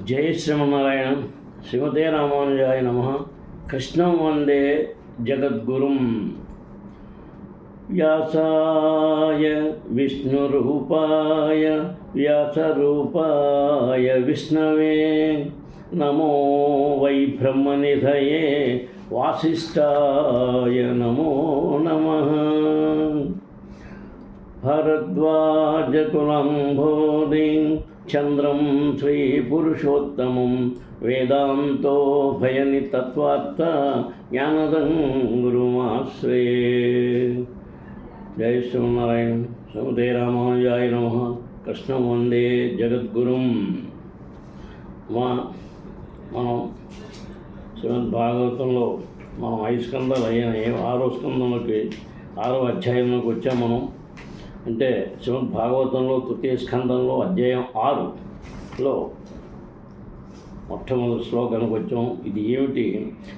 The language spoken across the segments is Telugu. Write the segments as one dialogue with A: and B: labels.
A: జై శ్రీమన్నారాయణ. శ్రీమతే రామానుజాయ నమః. కృష్ణం వందే జగద్గురుం. వ్యాసాయ విష్ణురూపాయ వ్యాసరూపాయ విష్ణవే నమో వై బ్రహ్మనిధయే వాసిష్ఠాయ నమో నమః. భరద్వాజకులం బోధిం చంద్రం శ్రీపురుషోత్తమం వేదాంతో భయనితత్వాత్త జ్ఞానదం గురుమాశ్రయే. జై శ్రీమన్నారాయణ. శ్రీమతే రామానుజాయ నమః. కృష్ణం వందే జగద్గురుం. మనం శ్రీమద్ భాగవతంలో మనం 5 స్కందాలు అయినాయి. 6వ స్కందంలోకి 6వ అధ్యాయంలోకి వచ్చాం మనం. అంటే శ్రీమద్ భాగవతంలో తృతీయ స్కందంలో అధ్యాయం 6లో మొట్టమొదటి శ్లోకానికి వచ్చాం. ఇది ఏమిటి?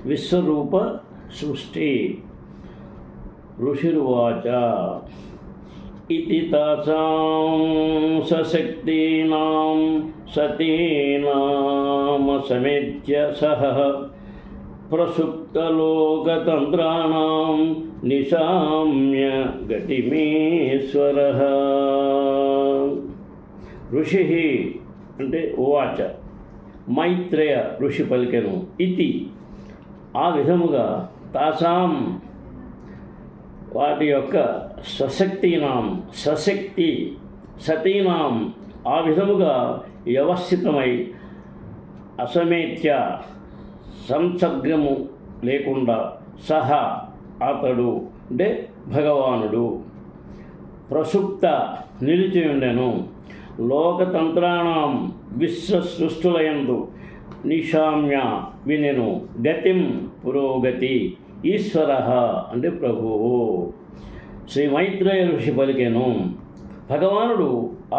A: విశ్వరూప సృష్టి. ఋషిరువాచ ఇతి తాసాం సశక్తీనాం సతీనామ సమేత్య సహ ప్రసుప్తలోకతంత్రాణం నిశామ్య గతిమేశ్వరః. ఋషి అంటే ఉవాచ, మైత్రేయ ఋషి పలికెను. ఇతి ఆ విధముగా, తాసాం వాటి యొక్క స్వశక్తినాం సశక్తి సతీనాం ఆ విధముగా వ్యవస్థితమై అసమేత్య సంసర్గము లేకుండా సహా అతడు అంటే భగవానుడు ప్రసుప్త నిలిచి ఉండెను. లోకతంత్రాణం విశ్వ సృష్టులయందు నిశామ్య వినెను. గతిం పురోగతి. ఈశ్వర అంటే ప్రభువు. శ్రీ మైత్రేయ ఋషి పలికెను. భగవానుడు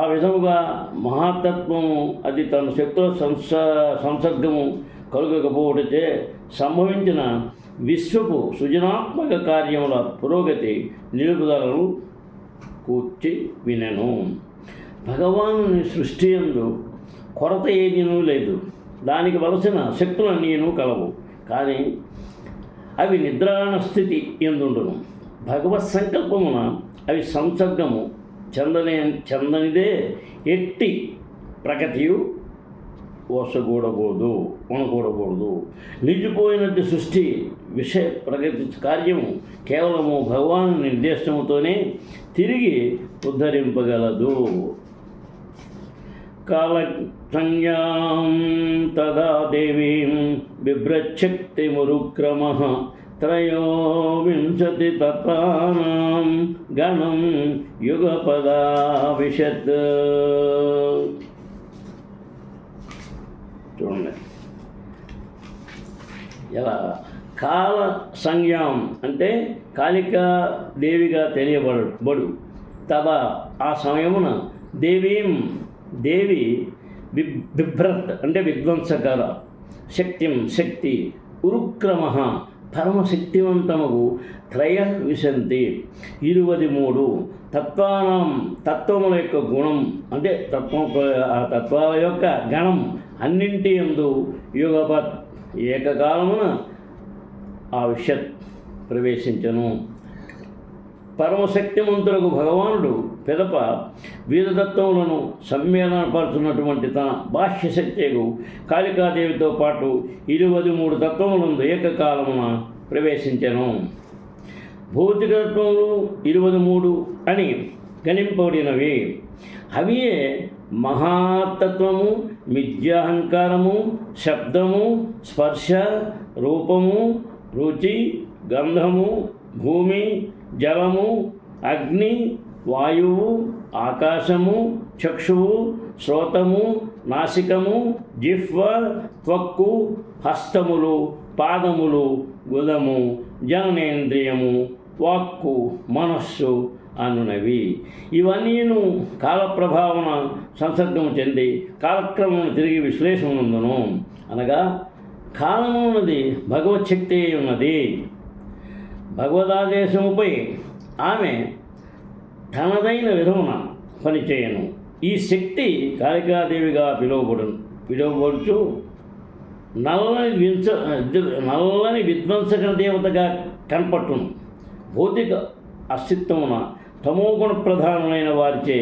A: ఆ విధముగా మహాతత్వము అది తన శక్తుల సంసర్గము కలుగకపోవటచే సంభవించిన విశ్వపు సృజనాత్మక కార్యముల పురోగతి నిలుపుదలను కూర్చి వినెను. భగవానుని సృష్టి యందు కొరత ఏదీనూ లేదు. దానికి వలసిన శక్తులన్నీను కలవు. కానీ అవి నిద్రాణ స్థితి ఎందుండును. భగవత్ సంకల్పమున అవి సంసర్గము చెందనిదే ఎట్టి ప్రగతియు వనకూడకూడదు. నిలిచిపోయినట్టు సృష్టి విషయ ప్రగతి కార్యము కేవలము భగవాను నిర్దేశముతోనే తిరిగి ఉద్ధరింపగలదు. కాల సంజ్ఞాం తదా దేవీం బిభ్రచ్చక్తిమురుక్రమః త్రయోవింశతి తత్వానాం గణం యుగపదావిశత్. చూడండి ఎలా కాల సంజ్ఞాం అంటే కాళికా దేవిగా తెలియబడు. తదా ఆ సమయమున దేవీం దేవి బిభ్రత్ అంటే విధ్వంసకర శక్తి ఉరుక్రమ పరమశక్తివంతమగు త్రయ విశంతి 23 తత్వానాం తత్వముల యొక్క గుణం అంటే తత్వాల యొక్క గణం అన్నింటి యందు యుగపత్ ఏకకాలమున ఆ విషత్ ప్రవేశించను. పరమశక్తిమంతులకు భగవానుడు పిదప వీరతత్వములను సమ్మేళనపరుచున్నటువంటి తన బాహ్యశక్తికు కాళికాదేవితో పాటు 23 తత్వములందు ఏకకాలమున ప్రవేశించెను. భౌతిక తత్వములు 23 అని గణింపబడినవి. అవియే మహాతత్వము, మిథ్యాహంకారము, శబ్దము, స్పర్శ, రూపము, రుచి, గంధము, భూమి, జలము, అగ్ని, వాయువు, ఆకాశము, చక్షువు, శ్రోతము, నాసికము, జిహ్వ, త్వక్కు, హస్తములు, పాదములు, గుదము, జననేంద్రియము, వాక్కు, మనస్సు అనునవి. ఇవన్నీను కాలప్రభావన సంసర్గము చెంది కాలక్రమం తిరిగి విశ్లేషణందును. అనగా కాలమున్నది భగవచ్ఛక్తి ఉన్నది. భగవదాదేశముపై ఆమె తనదైన విధమున పనిచేయను. ఈ శక్తి కాళికాదేవిగా విడవబడుచు నల్లని విధ్వంసకర దేవతగా కనపట్టును. భౌతిక అస్తిత్వమున తమోగుణ ప్రధానమైన వారిచే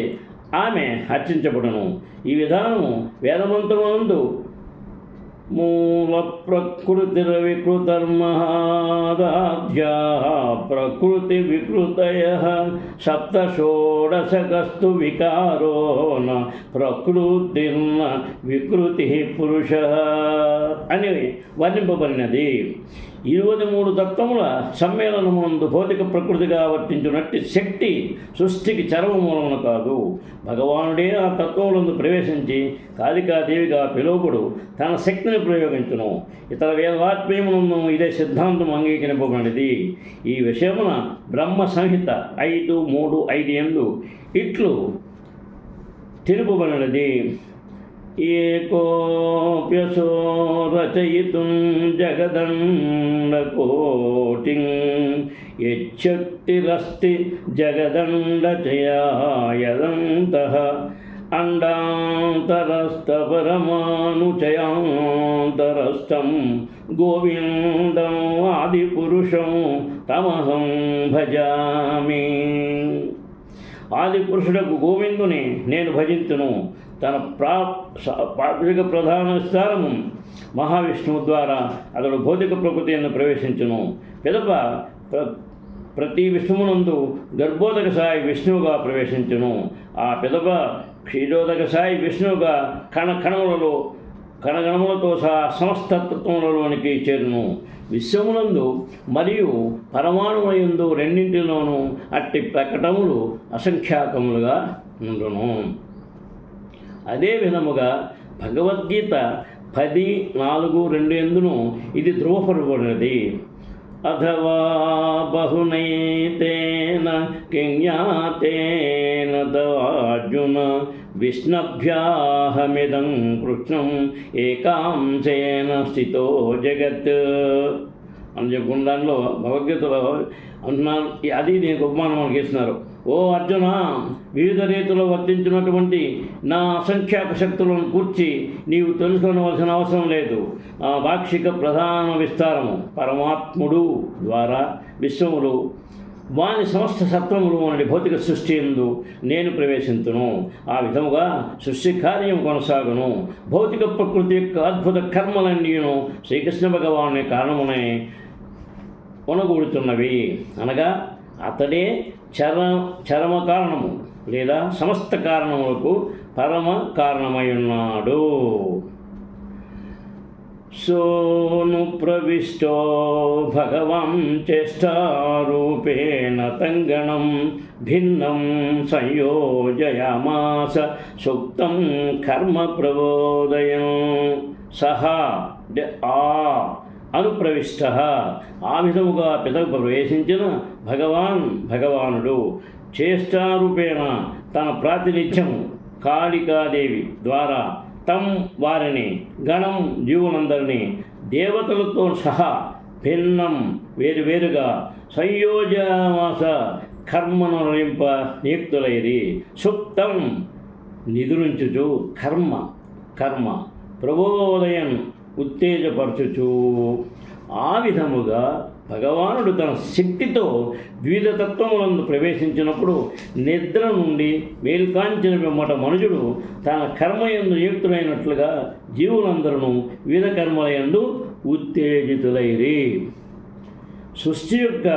A: ఆమె అర్చించబడును. ఈ విధానము వేదమంత్రమునందు మూల ప్రకృతిర్వికృతర్మహాదాధ్యా ప్రకృతి వికృతయ సప్తషోడశగస్తు వికారో న ప్రకృతిర్న వికృతి పురుష అని వర్ణింపబడినది. 23 తత్వముల సమ్మేళనమునందు భౌతిక ప్రకృతిగా వర్తించున్నట్టి శక్తి సృష్టికి చరమమూలమున కాదు. భగవానుడే ఆ తత్వములందు ప్రవేశించి కాళికాదేవిగా పిలువకుడు తన శక్తిని ప్రయోగించును. ఇతర వేదవాత్మీయములను ఇదే సిద్ధాంతం అంగీకరింపబడినది. ఈ విషయమున బ్రహ్మ సంహిత 5.3.5 యందు ఇట్లు తెలుపబడినది. ఏకోప్యసో రచయితుం జగదండకోటిం యచ్చక్తిరస్తి జగదండచయాయదంతః అండాంతరస్థపరమానుచయాంతరస్థం గోవిందం ఆదిపురుషం తమహం భజామి. ఆదిపురుషుడకు గోవిందుని నేను భజింతును. తన పాక్షిక ప్రధాన విస్తారము మహావిష్ణువు ద్వారా అతడు భౌతిక ప్రకృతి ఎందు ప్రవేశించును. పిదప ప్రతి విష్ణువునందు గర్భోదక సాయి విష్ణువుగా ప్రవేశించును. ఆ పిదప క్షీరోదక సాయి విష్ణువుగా కణగణములతో సహా సమస్త తత్వములలోనికి చేరును. విశ్వమునందు మరియు పరమాణువులందు రెండింటిలోనూ అట్టి ప్రకటములు అసంఖ్యాకములుగా ఉండును. అదే విధముగా భగవద్గీత 10.4.2 యందును ఇది ధృవపరబడినది. అథవా బహునైతేన కిజ్ఞాతేన తవార్జున విష్ణభ్యాహమిదం కృష్ణం ఏకాంశేన స్థితో జగత్ అని చెప్పుకున్న దానిలో భగవద్గీతలో అంటున్నారు. అది దీనికి ఉపమానం మనకి ఇస్తున్నారు. ఓ అర్జున, వివిధ రీతిలో వర్తించినటువంటి నా అసంఖ్యాక శక్తులను కూర్చి నీవు తెలుసుకోవలసిన అవసరం లేదు. ఆ పాక్షిక ప్రధాన విస్తారము పరమాత్ముడు ద్వారా విశ్వములు వాని సమస్త సత్వములు అనే భౌతిక సృష్టి యందు నేను ప్రవేశించును. ఆ విధముగా సృష్టి కార్యం కొనసాగును. భౌతిక ప్రకృతి యొక్క అద్భుత కర్మలన్నీను శ్రీకృష్ణ భగవానుని కారణమునే కొనగూడుతున్నవి. అనగా అతడే చరమ కారణము లేదా సమస్త కారణములకు పరమ కారణమై ఉన్నాడు. సోను ప్రవిష్టో భగవాన్ చేష్టారూపేణ తంగణం భిన్నం సంయోజయామాస సుప్తం కర్మ ప్రబోధయం సహా అనుప్రవిష్ట. ఆ విధముగా పిదప ప్రవేశించిన భగవానుడు చేష్టారూపేణ తన ప్రాతినిధ్యము కాళికాదేవి ద్వారా వారిని గణం జీవులందరినీ దేవతలతో సహా భిన్నం వేరువేరుగా సంయోజమాస కర్మను నింప నియుక్తులైరి. సుప్తం నిదురించుచు కర్మ ప్రబోధయం ఉత్తేజపరచుచు. ఆ విధముగా భగవానుడు తన శక్తితో వివిధ తత్వములందు ప్రవేశించినప్పుడు నిద్ర నుండి మేల్కాంచిన పిమ్మట మనుజుడు తన కర్మయందు నియుక్తులైనట్లుగా జీవులందరూ వివిధ కర్మలయందు ఉత్తేజితులైరి. సృష్టి యొక్క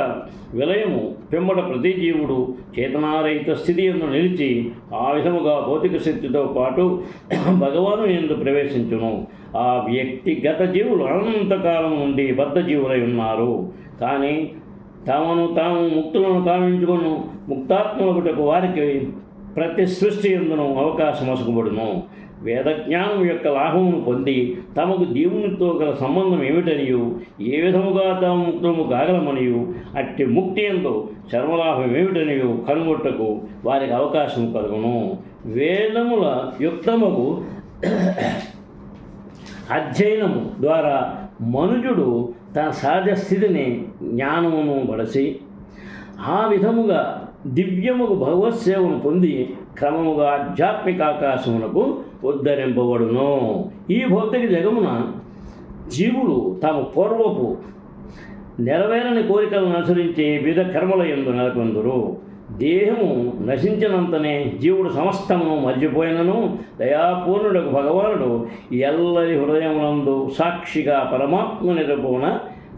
A: విలయము పిమ్మట ప్రతి జీవుడు చేతనారహిత స్థితి యందు నిలిచి ఆ విధముగా భౌతిక శక్తితో పాటు భగవాను యందు ప్రవేశించును. ఆ వ్యక్తిగత జీవులు అనంతకాలం నుండి బద్ధ జీవులై ఉన్నారు. కానీ తాము ముక్తులను కావించుకుని ముక్తాత్మకుటకు వారికి ప్రతి సృష్టి యందును అవకాశం అసుకుబడును. వేదజ్ఞానం యొక్క లాభమును పొంది తమకు దేవునితో గల సంబంధం ఏమిటనియు ఏ విధముగా తాము ముక్తులము కాగలమనియు అట్టి ముక్తి యందు చర్మలాభం ఏమిటనియు కనుగొట్టకు వారికి అవకాశం కలుగును. వేదముల యుక్తముకు అధ్యయనము ద్వారా మనుజుడు తన సహజ స్థితిని జ్ఞానమును బడసి ఆ విధముగా దివ్యముకు భగవత్ సేవను పొంది క్రమముగా ఆధ్యాత్మిక ఆకాశమునకు ఉద్ధరింపబడును. ఈ భౌతిక జగమున జీవులు తమ పూర్వపు నెరవేరని కోరికలను అనుసరించి వివిధ కర్మల యందు నెలకొందురు. దేహము నశించినంతనే జీవుడు సమస్తమును మర్చిపోయినను దయాపూర్ణుడకు భగవానుడు ఎల్లరి హృదయమునందు సాక్షిగా పరమాత్మ నిరూపణ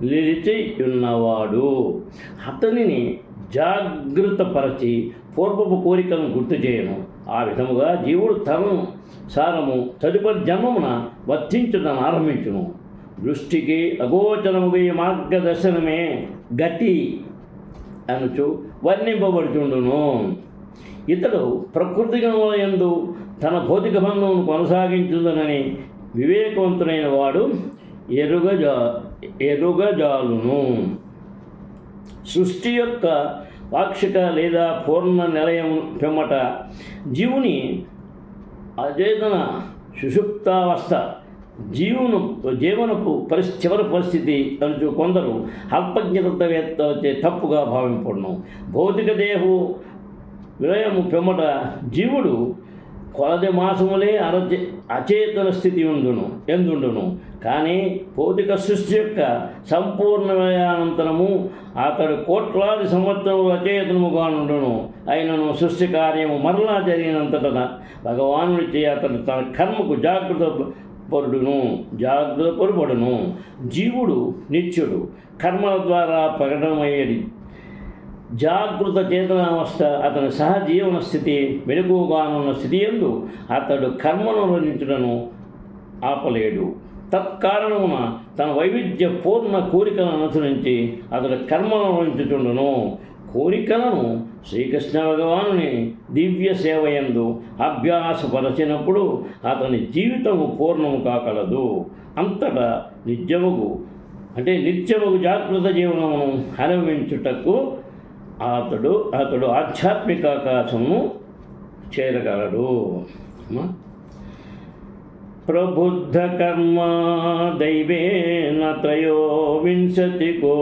A: నిలిచి ఉన్నవాడు. అతనిని జాగృతపరచి పూర్వపు కోరికలను గుర్తు చేయను. ఆ విధముగా జీవుడు తనను సారము తదుపరి జన్మమున వర్తించుటను ఆరంభించును. దృష్టికి అగోచరముగా ఈ మార్గదర్శనమే గతి అనుచు వర్ణింపబడుచుండును. ఇతడు ప్రకృతి యందు తన భౌతిక బంధమును కొనసాగించుదనని వివేకవంతుడైన వాడు ఎరుగజాలును. సృష్టి యొక్క పాక్షిక లేదా పూర్ణ నిలయం పిమ్మట జీవుని అచేతన సుషుప్తావస్థ జీవనపు చివరి పరిస్థితి అనుచు కొందరు అల్పజ్ఞతవేత్తలచే తప్పుగా భావింపడును. భౌతిక దేహు విలయము పిమ్మట జీవుడు కొలది మాసములే అచేతన స్థితి ఎందుండును. కానీ భౌతిక సృష్టి యొక్క సంపూర్ణ విలయానంతరము అతడు కోట్లాది సంవత్సరములు అచేతనముగా నుండును. అయినను సృష్టి కార్యము మరలా జరిగినంతట భగవానుడిచే అతడు తన కర్మకు జాగ్రత్త పొరపడును. జీవుడు నిత్యుడు కర్మల ద్వారా ప్రకటమయ్యేది. జాగృత చేతనావస్థ అతని సహజీవన స్థితి. మెలకుగానున్న స్థితి యందు అతడు కర్మను వర్ణించుటను ఆపలేడు. తత్కారణమున తన వైవిధ్య పూర్ణ కోరికలను అనుసరించి అతడు కర్మను వర్ణించుచుండును. కోరికలను శ్రీకృష్ణ భగవానుని దివ్య సేవయందు అభ్యాసపరచినప్పుడు అతని జీవితము పూర్ణము కాగలదు. అంతటా నిత్యముగు జాగృత జీవనమును అనుభవించుటకు అతడు ఆధ్యాత్మిక ఆకాశమును చేరగలడు. ప్రబుద్ధ కర్మ దైవేన త్రయోవింశతికో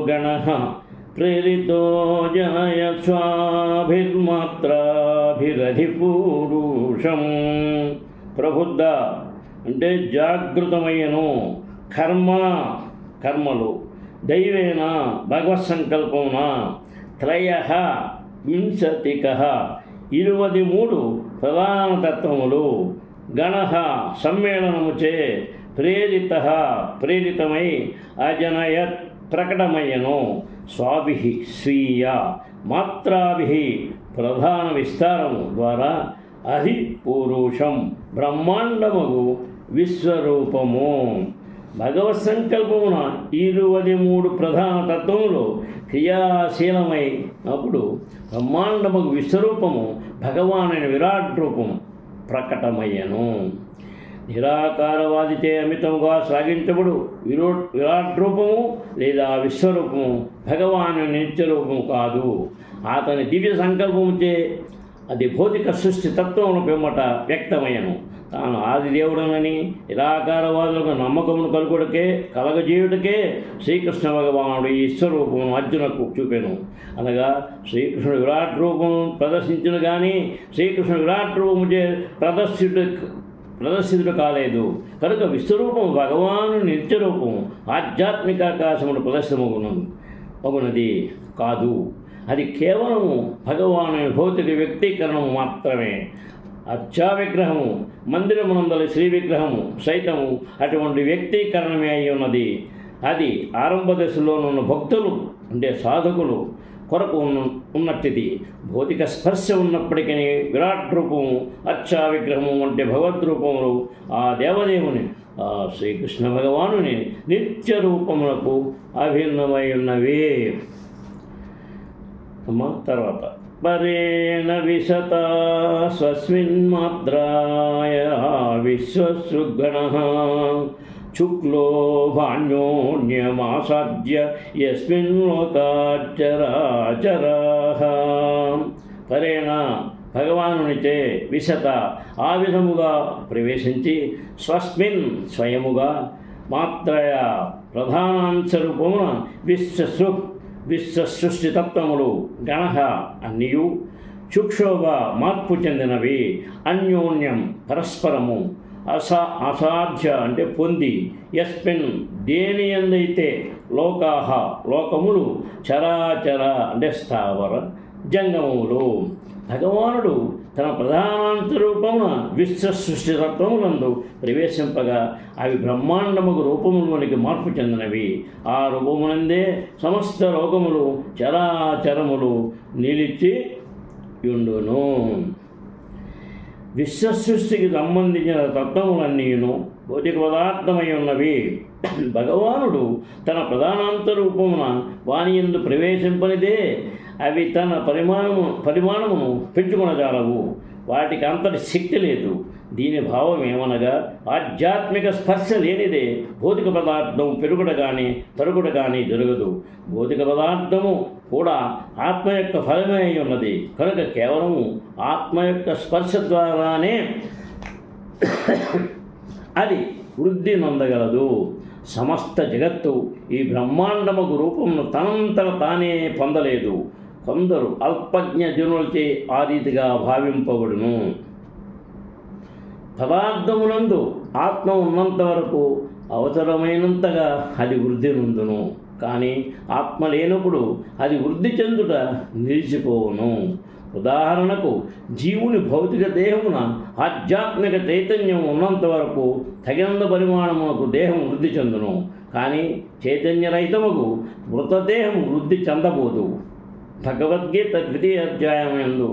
A: గణః ప్రేరితో జనయ స్వాభిర్మాత్రాభిరధిపూరుషం. ప్రబుద్ధ అంటే జాగృతమయ్యను కర్మలు దైవేన భగవత్ సంకల్పమున వింశతిక 23 ప్రధాన తత్వములు గణః సమ్మేళనముచే ప్రేరితమై అజనయత్ ప్రకటమయ్యను. స్వీయ మాత్రాభి ప్రధాన విస్తారము ద్వారా అధిపూరుషం బ్రహ్మాండముగు విశ్వరూపము. భగవత్ సంకల్పమున 23 ప్రధాన తత్వములు క్రియాశీలమై అప్పుడు బ్రహ్మాండముగు విశ్వరూపము భగవానుని విరాట్ రూపం ప్రకటమయ్యను. నిరాకారవాదిచే అమితముగా సాగించబడు విరాట్ రూపము లేదా విశ్వరూపము భగవాను నిత్యరూపము కాదు. అతని దివ్య సంకల్పముచే అది భౌతిక సృష్టి తత్వమును పిమ్మట వ్యక్తమయ్యను. తాను ఆదిదేవుడనని నిరాకారవాదులకు నమ్మకమును కలగజేయుటకే శ్రీకృష్ణ భగవానుడు ఈ విశ్వరూపమును అర్జునకు చూపెను. అనగా శ్రీకృష్ణుడు విరాట్ రూపము ప్రదర్శించును కానీ శ్రీకృష్ణుడు విరాట్ రూపముచే ప్రదర్శితుడు కాలేదు. కనుక విశ్వరూపము భగవాను నిత్యరూపము ఆధ్యాత్మిక ఆకాశమును ప్రదర్శనమగునది కాదు. అది కేవలము భగవాను భౌతిక వ్యక్తీకరణము మాత్రమే. అర్చా విగ్రహము మందిరమునందలి శ్రీ విగ్రహము సైతము అటువంటి వ్యక్తీకరణమే అయి ఉన్నది. అది ఆరంభ దశలోనున్న భక్తులు అంటే సాధకులు కొరకు ఉన్నట్టిది. భౌతిక స్పర్శ ఉన్నప్పటికీ విరాట్ రూపము అర్చా విగ్రహము అంటే భగవద్రూపములు ఆ దేవదేవుని ఆ శ్రీకృష్ణ భగవానుని నిత్య రూపములకు అభిన్నమై ఉన్నవే. తర్వాత పరేణ విశత స్వస్మిన్మాత్రాయ విశ్వసృగణః శుక్లో భాణ్యోన్యమాసాద్య యస్మిన్ లోకాచరాచరాః. పరేణ భగవానునిచే విశత ఆ విధముగా ప్రవేశించి స్వస్మిన్ స్వయముగా మాత్రయ ప్రధానాంశ రూపమున విశ్వసృష్టి తత్వములు గణః అన్నియు చుక్షోగా మార్పు చెందినవి అన్యోన్యం పరస్పరము అసాధ్య అంటే పొంది, యస్మిన్ దేని యందైతే లోకాహ లోకములు, చరాచర అంటే స్థావర జంగమములు. భగవానుడు తన ప్రధానాంత రూపమున విశ్వ సృష్టి తత్వములందు ప్రవేశింపగా అవి బ్రహ్మాండముకు రూపములోనికి మార్పు చెందినవి. ఆ రూపమునందే సమస్త లోకములు చరాచరములు నిలిచి యుండును. విశ్వసృష్టికి సంబంధించిన తత్వములన్నీను భౌతిక పదార్థమై ఉన్నవి. భగవానుడు తన ప్రధానాంత రూపమున వాని యందు ప్రవేశింపనిదే అవి తన పరిమాణమును పెంచుకొనజాలవు. వాటికి అంతటి శక్తి లేదు. దీని భావం ఏమనగా, ఆధ్యాత్మిక స్పర్శ లేనిదే భౌతిక పదార్థం పెరుగుట కానీ తరుగుట కానీ జరగదు. భౌతిక పదార్థము కూడా ఆత్మ యొక్క ఫలమే అయి ఉన్నది కనుక కేవలము ఆత్మ యొక్క స్పర్శ ద్వారానే అది వృద్ధి నొందగలదు. సమస్త జగత్తు ఈ బ్రహ్మాండముకు రూపమును తనంతట తానే పొందలేదు. కొందరు అల్పజ్ఞ జనులచే ఆ రీతిగా భావింపబడును. పదార్థమునందు ఆత్మ ఉన్నంత వరకు అవసరమైనంతగా అది వృద్ధి నొందును. కానీ ఆత్మ లేనప్పుడు అది వృద్ధి చెందుట నిలిచిపోవును. ఉదాహరణకు, జీవుని భౌతిక దేహమున ఆధ్యాత్మిక చైతన్యం ఉన్నంత వరకు తగినంత పరిమాణమునకు దేహం వృద్ధి చెందును. కానీ చైతన్యరహితముకు మృతదేహం వృద్ధి చెందబోదు. భగవద్గీత 2వ అధ్యాయమునందు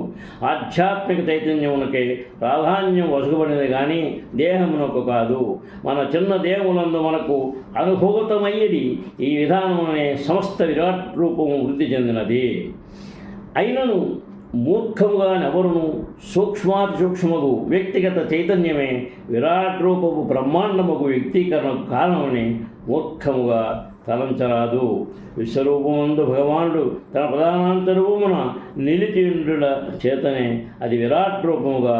A: ఆధ్యాత్మిక చైతన్యమునకే ప్రాధాన్యం వసగబడినది కానీ దేహమునకు కాదు. మన చిన్న దేహములందు మనకు అనుభూతమయ్యేది ఈ విధానమునే సమస్త విరాట్ రూపము వృద్ధి చెందినది. అయినను మూర్ఖముగా నెవరును సూక్ష్మాతి సూక్ష్మకు వ్యక్తిగత చైతన్యమే విరాట్ రూపపు బ్రహ్మాండముకు వ్యక్తీకరణకు కారణమని మూర్ఖముగా తలంచరాదు. విశ్వరూపమందు భగవానుడు తన ప్రధానాంత రూపమున నిలిచియుండుట చేతనే అది విరాట్ రూపముగా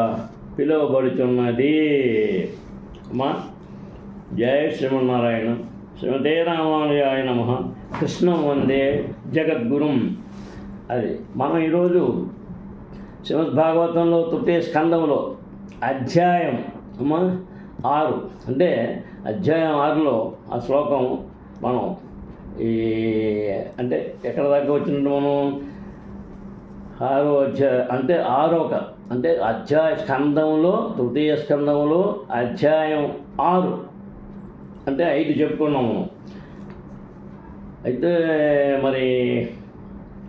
A: పిలువబడుచున్నది. అమ్మా, జయ శ్రీమన్నారాయణ. శ్రీమతే రామానుజాయ నమః. కృష్ణం వందే జగద్గురుం. అది మనం ఈరోజు శ్రీమద్భాగవతంలో 3వ స్కందములో అధ్యాయం 6 అంటే అధ్యాయం 6లో ఆ శ్లోకం మనం అంటే ఎక్కడ దాకా వచ్చినట్టు మనం 6వ అధ్యాయం అంటే 6వ అంటే అధ్యాయ స్కందంలో 3వ స్కందంలో అధ్యాయం 6 అంటే 5 చెప్పుకున్నాము. అయితే మరి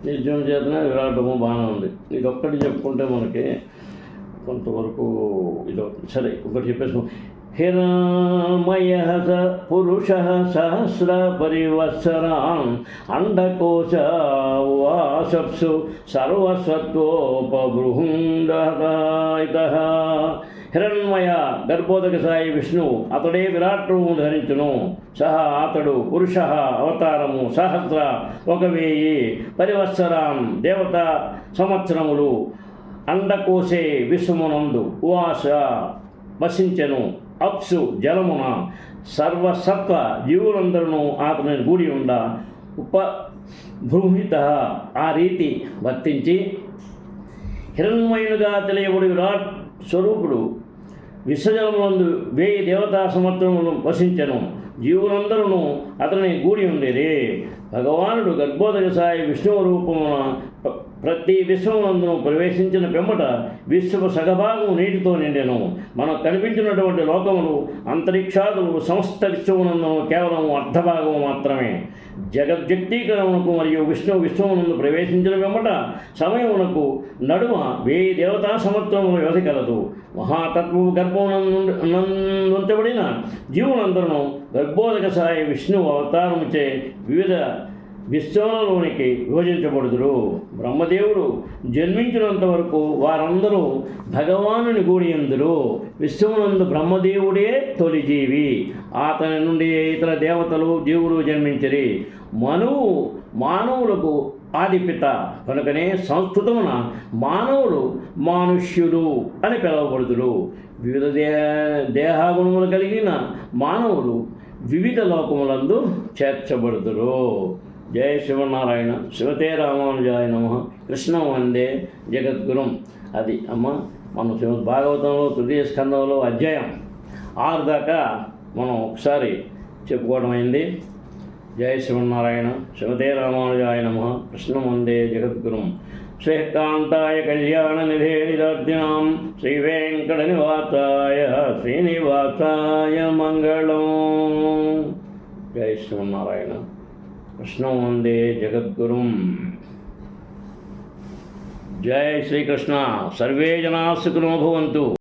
A: నిర్జున చేతన విరాటము బాగానే ఉంది. ఇది ఒక్కటి చెప్పుకుంటే మనకి కొంతవరకు ఇది సరే. ఒకటి చెప్పేసి, హిరణ్మయ పురుష సహస్ర పరివత్సరాన్ అండకోశ వాసప్సు సర్వసత్వోపబృహుండహిత. హిరణ్మయ గర్భోదక సాయి విష్ణువు అతడే విరాట్ రూపము ధరించును. సహా అతడు పురుష అవతారము సహస్ర 1000 పరివత్సరాన్ దేవతా సంవత్సరములు అండకోశే విశ్వమునందు ఉవాస వసించెను. అప్సు జలమున సర్వసత్వ జీవులందరూ అతని గూడి ఉండ ఉపబృంహిత ఆ రీతి వర్తించి హిరణ్మయునిగా తెలియబడి విరాట్ స్వరూపుడు విశ్వజలములందు 1000 దేవతా సంవత్సరములు వసించెను. జీవులందరూ అతని గూడి ఉండేది. భగవానుడు గర్భోదక సాయి విష్ణువు రూపమున ప్రతి విశ్వమునందును ప్రవేశించిన పిమ్మట విశ్వపు సగభాగము నీటితో నిండెను. మనకు కనిపించినటువంటి లోకములు అంతరిక్షాదులు సమస్త విశ్వమునందును కేవలం అర్ధభాగము మాత్రమే. జగద్వ్యక్తీకరణకు మరియు విశ్వమునందు ప్రవేశించిన పిమ్మట సమయమునకు నడుమ 1000 దేవతా సంవత్సరముల వ్యవధి కలదు. మహాతత్వము గర్భమునందుంచబడిన జీవులందరూ గర్భోదక సాయి విష్ణువు అవతారముచే వివిధ విశ్వములలోనికి విభజించబడుదురు. బ్రహ్మదేవుడు జన్మించినంత వరకు వారందరూ భగవానుని గూడి ఎందురు. విశ్వమునందు బ్రహ్మదేవుడే తొలి జీవి. అతని నుండి ఇతర దేవతలు జీవులు జన్మించిరి. మనువు మానవులకు ఆదిపిత కనుకనే సంస్కృతమున మానవుడు మానుష్యుడు అని పిలువబడుదురు. వివిధ దేహాగుణములు కలిగిన మానవులు వివిధ లోకములందు చేర్చబడుదురు. జయ శ్రీమన్నారాయణ. శివతే రామానుజాయ నమః. కృష్ణం వందే జగద్గురుం. అది అమ్మ మనం శ్రీమద్ భాగవతంలో 3వ స్కందంలో అధ్యాయం 6 దాకా మనం ఒకసారి చెప్పుకోవడం అయింది. జయ శ్రీమన్నారాయణ. శ్రీమతే రామానుజాయ నమః. కృష్ణం వందే జగద్గురుం. శ్రీకాంతాయ కళ్యాణ నిధే నిదర్దినాం శ్రీవేంకటనివాసాయ శ్రీనివాసాయ మంగళం. జయ శ్రీమన్నారాయణ. కృష్ణం వందే జగద్గురుం. జై శ్రీకృష్ణ. సర్వే జనా సుఖినో భవంతు.